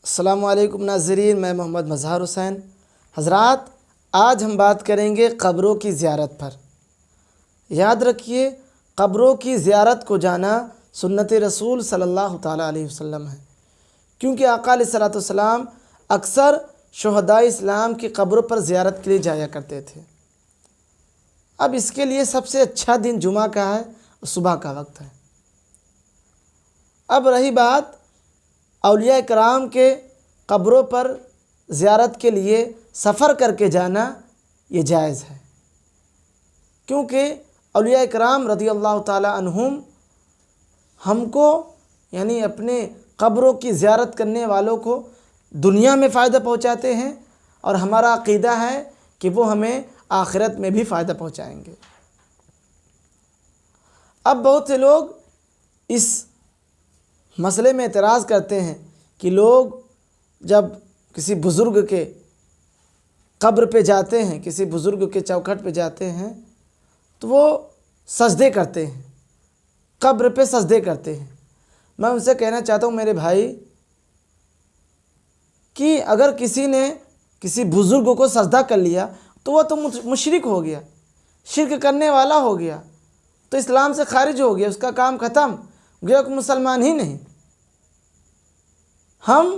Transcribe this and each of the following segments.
السلام علیکم ناظرین، میں محمد مظہر حسین۔ حضرات، آج ہم بات کریں گے قبروں کی زیارت پر۔ یاد رکھیے، قبروں کی زیارت کو جانا سنت رسول صلی اللہ تعالیٰ علیہ وسلم ہے، کیونکہ آقا علیہ الصلوۃ والسلام اکثر شہدائے اسلام کی قبروں پر زیارت کے لیے جایا کرتے تھے۔ اب اس کے لیے سب سے اچھا دن جمعہ کا ہے اور صبح کا وقت ہے۔ اب رہی بات اولیاء کرام کے قبروں پر زیارت کے لیے سفر کر کے جانا، یہ جائز ہے، کیونکہ اولیاء کرام رضی اللہ تعالی عنہم ہم کو یعنی اپنے قبروں کی زیارت کرنے والوں کو دنیا میں فائدہ پہنچاتے ہیں، اور ہمارا عقیدہ ہے کہ وہ ہمیں آخرت میں بھی فائدہ پہنچائیں گے۔ اب بہت سے لوگ اس مسئلے میں اعتراض کرتے ہیں کہ لوگ جب کسی بزرگ کے قبر پہ جاتے ہیں، کسی بزرگ کے چوکھٹ پہ جاتے ہیں، تو وہ سجدے کرتے ہیں، قبر پہ سجدے کرتے ہیں۔ میں ان سے کہنا چاہتا ہوں میرے بھائی کہ اگر کسی نے کسی بزرگ کو سجدہ کر لیا تو وہ تو مشرک ہو گیا، شرک کرنے والا ہو گیا، تو اسلام سے خارج ہو گیا، اس کا کام ختم، گویا کہ مسلمان ہی نہیں۔ ہم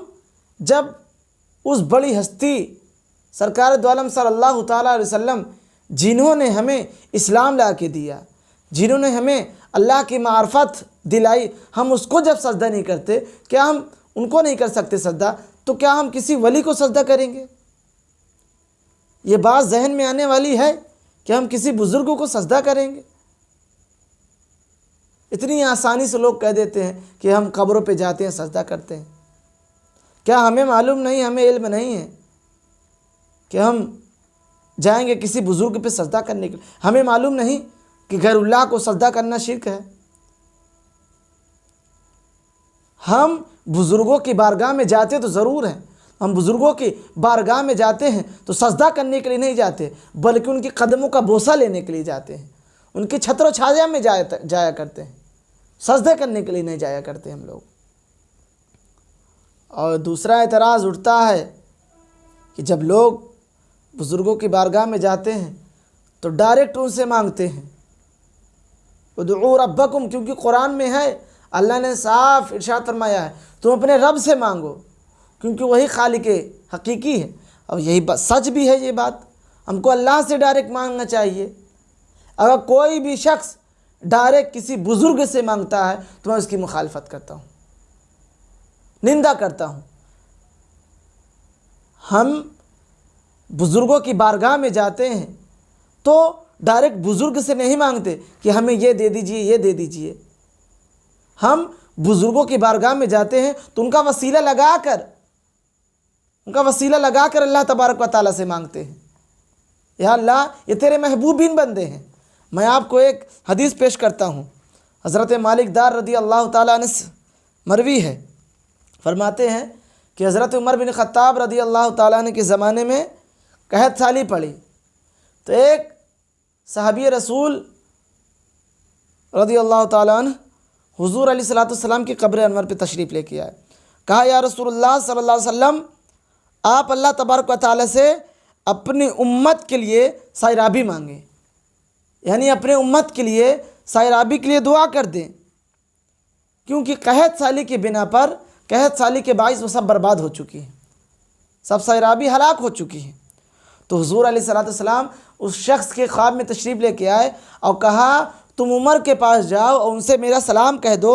جب اس بڑی ہستی سرکار دو عالم صلی اللہ تعالیٰ علیہ وسلم، جنہوں نے ہمیں اسلام لا کے دیا، جنہوں نے ہمیں اللہ کی معرفت دلائی، ہم اس کو جب سجدہ نہیں کرتے، کیا ہم ان کو نہیں کر سکتے سجدہ؟ تو کیا ہم کسی ولی کو سجدہ کریں گے؟ یہ بات ذہن میں آنے والی ہے کہ ہم کسی بزرگوں کو سجدہ کریں گے؟ اتنی آسانی سے لوگ کہہ دیتے ہیں کہ ہم قبروں پہ جاتے ہیں، سجدہ کرتے ہیں۔ کیا ہمیں معلوم نہیں، ہمیں علم نہیں ہے کہ ہم جائیں گے کسی بزرگ پہ سجدہ کرنے کے لیے؟ ہمیں معلوم نہیں کہ غیر اللہ کو سجدہ کرنا شرک ہے؟ ہم بزرگوں کی بارگاہ میں جاتے تو ضرور ہیں، ہم بزرگوں کی بارگاہ میں جاتے ہیں تو سجدہ کرنے کے لیے نہیں جاتے، بلکہ ان کی قدموں کا بوسہ لینے کے لیے جاتے ہیں، ان کی چھتر و چھایا میں جایا کرتے ہیں، سجدے کرنے کے لیے نہیں جایا کرتے ہم لوگ۔ اور دوسرا اعتراض اٹھتا ہے کہ جب لوگ بزرگوں کی بارگاہ میں جاتے ہیں تو ڈائریکٹ ان سے مانگتے ہیں، ادعوا ربکم، کیونکہ قرآن میں ہے، اللہ نے صاف ارشاد فرمایا ہے تم اپنے رب سے مانگو، کیونکہ وہی خالق حقیقی ہے۔ اور یہی بات سچ بھی ہے، یہ بات ہم کو اللہ سے ڈائریکٹ مانگنا چاہیے۔ اگر کوئی بھی شخص ڈائریکٹ کسی بزرگ سے مانگتا ہے تو میں اس کی مخالفت کرتا ہوں، نندا کرتا ہوں۔ ہم بزرگوں کی بارگاہ میں جاتے ہیں تو ڈائریکٹ بزرگ سے نہیں مانگتے کہ ہمیں یہ دے دیجئے، یہ دے دیجئے۔ ہم بزرگوں کی بارگاہ میں جاتے ہیں تو ان کا وسیلہ لگا کر اللہ تبارک و تعالیٰ سے مانگتے ہیں، یا اللہ یہ تیرے محبوبین بندے ہیں۔ میں آپ کو ایک حدیث پیش کرتا ہوں، حضرت مالک دار رضی اللہ تعالیٰ عنہ سے مروی ہے، فرماتے ہیں کہ حضرت عمر بن خطاب رضی اللہ تعالیٰ عنہ کے زمانے میں قحط سالی پڑی، تو ایک صحابی رسول رضی اللہ تعالیٰ عنہ حضور علیہ الصلوۃ والسلام کی قبر انور پہ تشریف لے کے آئے۔ کہا یا رسول اللہ صلی اللہ علیہ وسلم، آپ اللہ تبارک و تعالیٰ سے اپنی امت کے لیے سائرابی مانگیں، یعنی اپنے امت کے لیے سائرابی کے لیے دعا کر دیں، کیونکہ قحط سالی کی بنا پر، قحط سالی کے باعث وہ سب برباد ہو چکی ہیں، سب سائرابی ہلاک ہو چکی ہیں۔ تو حضور علیہ الصلوۃ والسلام اس شخص کے خواب میں تشریف لے کے آئے اور کہا تم عمر کے پاس جاؤ اور ان سے میرا سلام کہہ دو،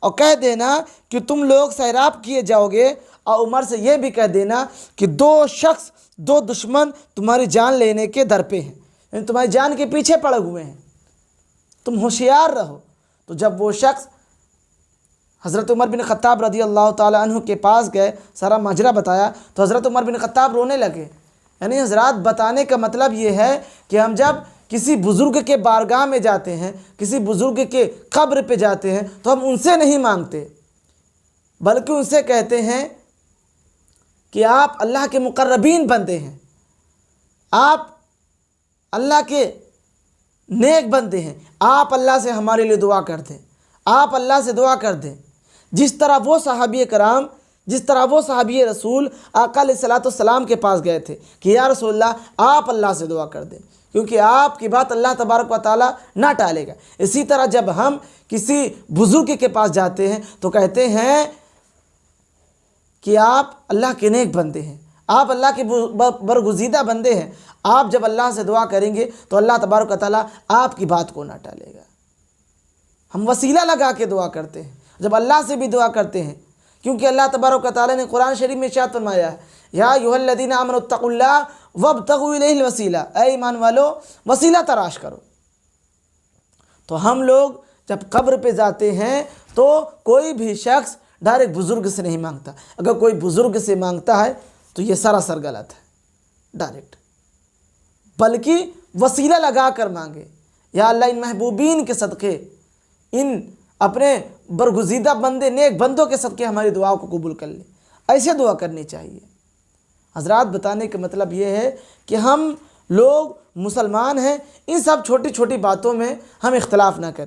اور کہہ دینا کہ تم لوگ سیراب کیے جاؤ گے، اور عمر سے یہ بھی کہہ دینا کہ دو دشمن تمہاری جان لینے کے در پہ ہیں، یعنی تمہاری جان کے پیچھے پڑے ہوئے ہیں، تم ہوشیار رہو۔ تو جب وہ شخص حضرت عمر بن خطاب رضی اللہ تعالیٰ عنہ کے پاس گئے، سارا ماجرا بتایا، تو حضرت عمر بن خطاب رونے لگے۔ یعنی حضرات بتانے کا مطلب یہ ہے کہ ہم جب کسی بزرگ کے بارگاہ میں جاتے ہیں، کسی بزرگ کے قبر پہ جاتے ہیں، تو ہم ان سے نہیں مانگتے، بلکہ ان سے کہتے ہیں کہ آپ اللہ کے مقربین بندے ہیں، آپ اللہ کے نیک بندے ہیں، آپ اللہ سے ہمارے لیے دعا کر دیں، آپ اللہ سے دعا کر دیں۔ جس طرح وہ صحابی رسول آقا علیہ الصلوۃ والسلام کے پاس گئے تھے کہ یا رسول اللہ آپ اللہ سے دعا کر دیں، کیونکہ آپ کی بات اللہ تبارک و تعالیٰ نہ ٹالے گا۔ اسی طرح جب ہم کسی بزرگ کے پاس جاتے ہیں تو کہتے ہیں کہ آپ اللہ کے نیک بندے ہیں، آپ اللہ کے برگزیدہ بندے ہیں، آپ جب اللہ سے دعا کریں گے تو اللہ تبارک و تعالیٰ آپ کی بات کو نہ ٹالے گا۔ ہم وسیلہ لگا کے دعا کرتے ہیں جب اللہ سے بھی دعا کرتے ہیں، کیونکہ اللہ تبارک و تعالیٰ نے قرآن شریف میں ارشاد فرمایا ہے یا ایھا الذین آمنوا اتقوا اللہ وابتغوا الیہ الوسیلہ، اے ایمان والو وسیلہ تلاش کرو۔ تو ہم لوگ جب قبر پہ جاتے ہیں تو کوئی بھی شخص ڈائریکٹ بزرگ سے نہیں مانگتا، اگر کوئی بزرگ سے مانگتا ہے تو یہ سراسر غلط ہے ڈائریکٹ، بلکہ وسیلہ لگا کر مانگے، یا اللہ ان محبوبین کے صدقے، ان اپنے برگزیدہ بندے نیک بندوں کے صدقے ہماری دعاؤں کو قبول کر لے، ایسے دعا کرنی چاہیے۔ حضرات بتانے کا مطلب یہ ہے کہ ہم لوگ مسلمان ہیں، ان سب چھوٹی چھوٹی باتوں میں ہم اختلاف نہ کریں۔